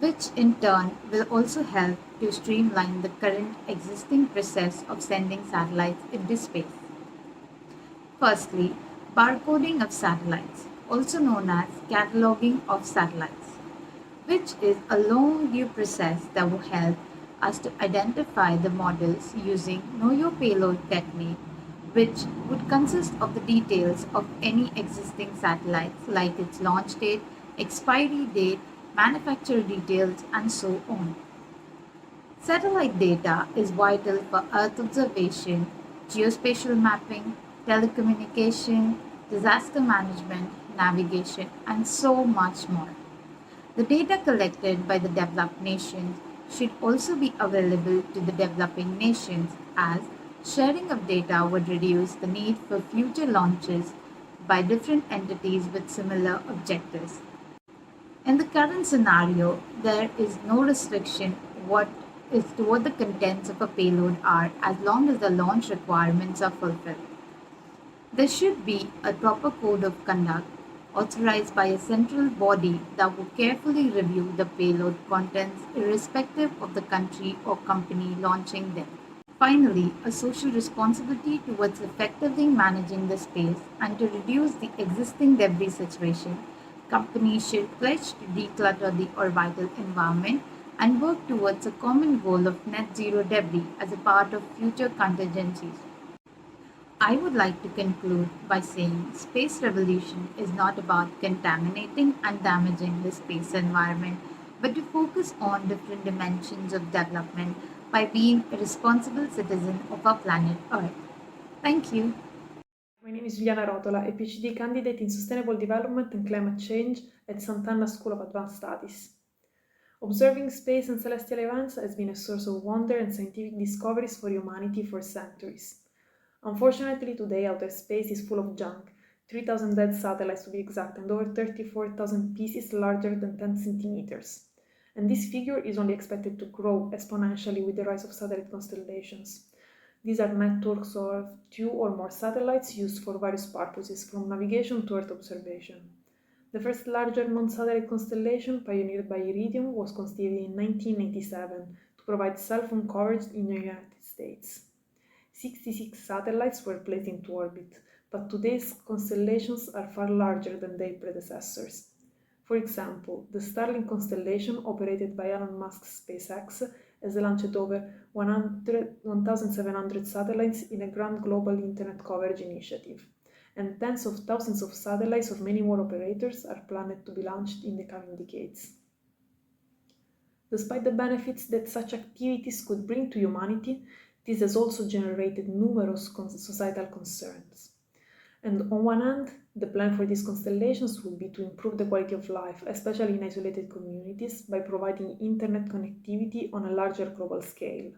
which in turn will also help to streamline the current existing process of sending satellites into space. Firstly, barcoding of satellites, also known as cataloging of satellites, which is a long due process that will help us to identify the models using Know Your Payload technique, which would consist of the details of any existing satellites like its launch date, expiry date, manufacturer details, and so on. Satellite data is vital for Earth observation, geospatial mapping, telecommunication, disaster management, navigation, and so much more. The data collected by the developed nations should also be available to the developing nations, as sharing of data would reduce the need for future launches by different entities with similar objectives. In the current scenario, there is no restriction what the contents of a payload are, as long as the launch requirements are fulfilled. There should be a proper code of conduct authorized by a central body that will carefully review the payload contents irrespective of the country or company launching them. Finally, a social responsibility towards effectively managing the space and to reduce the existing debris situation. Companies should pledge to declutter the orbital environment and work towards a common goal of net zero debris as a part of future contingencies. I would like to conclude by saying space revolution is not about contaminating and damaging the space environment, but to focus on different dimensions of development by being a responsible citizen of our planet Earth. Thank you. My name is Giuliana Rotola, a PhD candidate in Sustainable Development and Climate Change at Sant'Anna School of Advanced Studies. Observing space and celestial events has been a source of wonder and scientific discoveries for humanity for centuries. Unfortunately, today outer space is full of junk, 3,000 dead satellites to be exact, and over 34,000 pieces larger than 10 centimeters. And this figure is only expected to grow exponentially with the rise of satellite constellations. These are networks of 2 or more satellites used for various purposes, from navigation to Earth observation. The first larger non-satellite constellation, pioneered by Iridium, was conceived in 1987 to provide cell phone coverage in the United States. 66 satellites were placed into orbit, but today's constellations are far larger than their predecessors. For example, the Starlink constellation, operated by Elon Musk's SpaceX, has launched over 1,700 satellites in a grand global internet coverage initiative, and tens of thousands of satellites of many more operators are planned to be launched in the coming decades. Despite the benefits that such activities could bring to humanity, this has also generated numerous societal concerns. And on one hand, the plan for these constellations would be to improve the quality of life, especially in isolated communities, by providing internet connectivity on a larger global scale.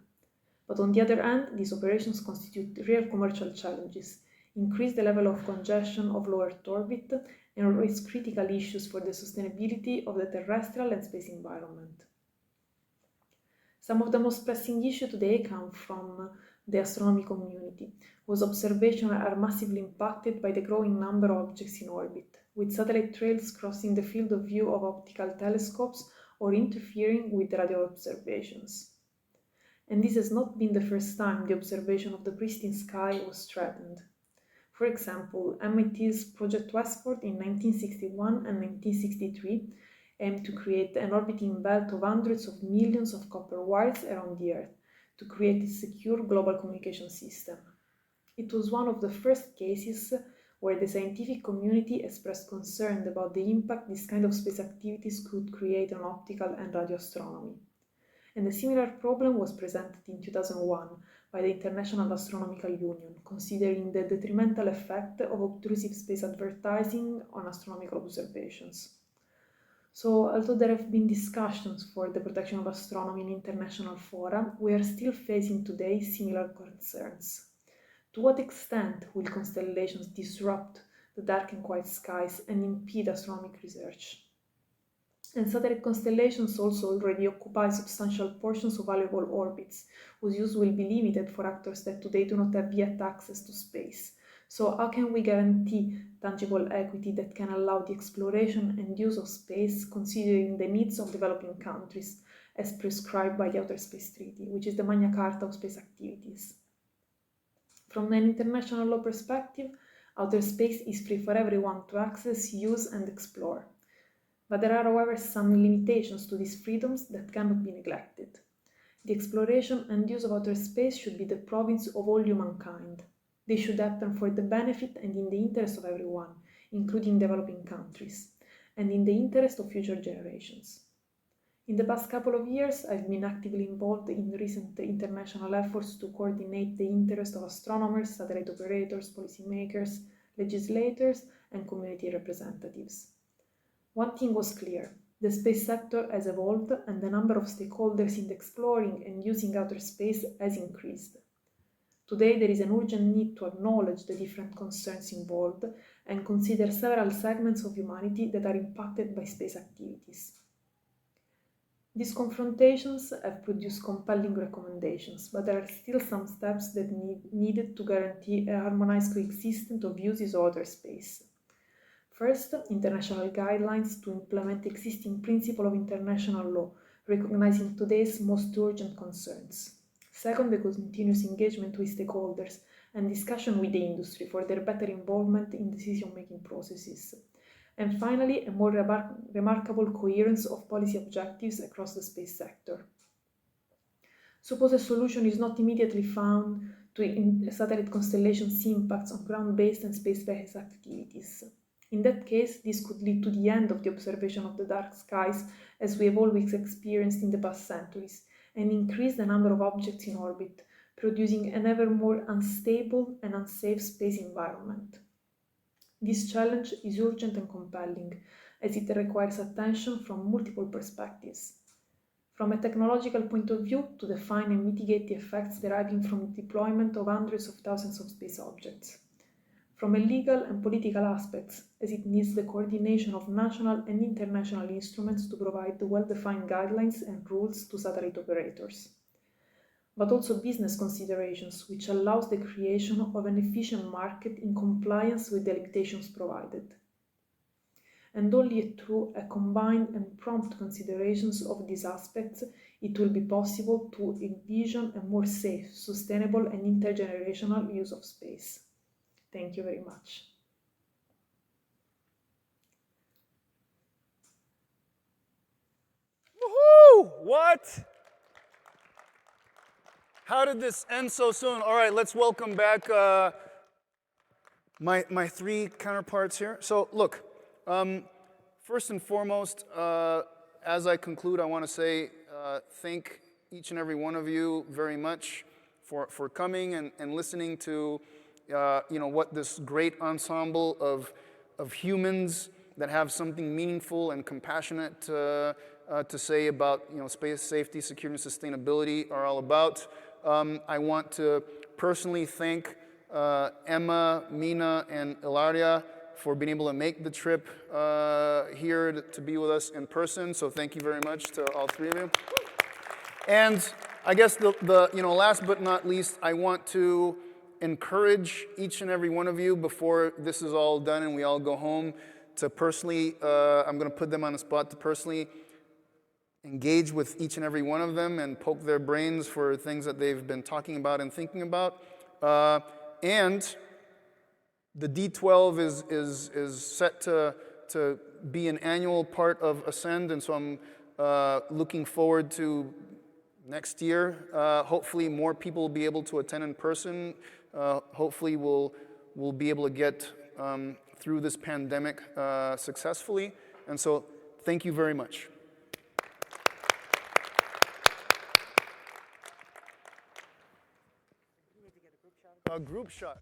But on the other hand, these operations constitute real commercial challenges, increase the level of congestion of low Earth orbit, and raise critical issues for the sustainability of the terrestrial and space environment. Some of the most pressing issues today come from the astronomy community, whose observations are massively impacted by the growing number of objects in orbit, with satellite trails crossing the field of view of optical telescopes or interfering with radio observations. And this has not been the first time the observation of the pristine sky was threatened. For example, MIT's Project Westport in 1961 and 1963 aimed to create an orbiting belt of hundreds of millions of copper wires around the Earth to create a secure global communication system. It was one of the first cases where the scientific community expressed concern about the impact this kind of space activities could create on optical and radio astronomy. And a similar problem was presented in 2001 by the International Astronomical Union, considering the detrimental effect of obtrusive space advertising on astronomical observations. So, although there have been discussions for the protection of astronomy in international fora, we are still facing today similar concerns. To what extent will constellations disrupt the dark and quiet skies and impede astronomical research? And satellite constellations also already occupy substantial portions of valuable orbits, whose use will be limited for actors that today do not have yet access to space. So how can we guarantee tangible equity that can allow the exploration and use of space considering the needs of developing countries, as prescribed by the Outer Space Treaty, which is the Magna Carta of space activities? From an international law perspective, outer space is free for everyone to access, use, and explore. But there are, however, some limitations to these freedoms that cannot be neglected. The exploration and use of outer space should be the province of all humankind. They should happen for the benefit and in the interest of everyone, including developing countries, and in the interest of future generations. In the past couple of years, I've been actively involved in recent international efforts to coordinate the interests of astronomers, satellite operators, policymakers, legislators, and community representatives. One thing was clear: the space sector has evolved and the number of stakeholders in exploring and using outer space has increased. Today, there is an urgent need to acknowledge the different concerns involved and consider several segments of humanity that are impacted by space activities. These confrontations have produced compelling recommendations, but there are still some steps that needed to guarantee a harmonized coexistence of uses of outer space. First, international guidelines to implement the existing principle of international law, recognizing today's most urgent concerns. Second, the continuous engagement with stakeholders and discussion with the industry for their better involvement in decision-making processes. And finally, a more remarkable coherence of policy objectives across the space sector. Suppose a solution is not immediately found to satellite constellations' impacts on ground-based and space-based activities. In that case, this could lead to the end of the observation of the dark skies as we have always experienced in the past centuries, and increase the number of objects in orbit, producing an ever more unstable and unsafe space environment. This challenge is urgent and compelling, as it requires attention from multiple perspectives. From a technological point of view, to define and mitigate the effects deriving from the deployment of hundreds of thousands of space objects. From a legal and political aspects, as it needs the coordination of national and international instruments to provide well-defined guidelines and rules to satellite operators. But also business considerations, which allows the creation of an efficient market in compliance with the limitations provided. And only through a combined and prompt considerations of these aspects, it will be possible to envision a more safe, sustainable, and intergenerational use of space. Thank you very much. Woohoo! What? How did this end so soon? All right, let's welcome back my three counterparts here. So look, first and foremost, as I conclude, I want to say thank each and every one of you very much for coming and listening to what this great ensemble of humans that have something meaningful and compassionate to say about space safety, security, and sustainability are all about. I want to personally thank Emma, Mina, and Ilaria for being able to make the trip here to be with us in person. So thank you very much to all three of you. And I guess the last but not least, I want to encourage each and every one of you before this is all done and we all go home to personally, I'm going to put them on the spot to personally engage with each and every one of them and poke their brains for things that they've been talking about and thinking about. And the D12 is set to be an annual part of Ascend, and so I'm looking forward to next year. Hopefully more people will be able to attend in person. Hopefully we'll be able to get through this pandemic successfully. And so thank you very much. A group shot.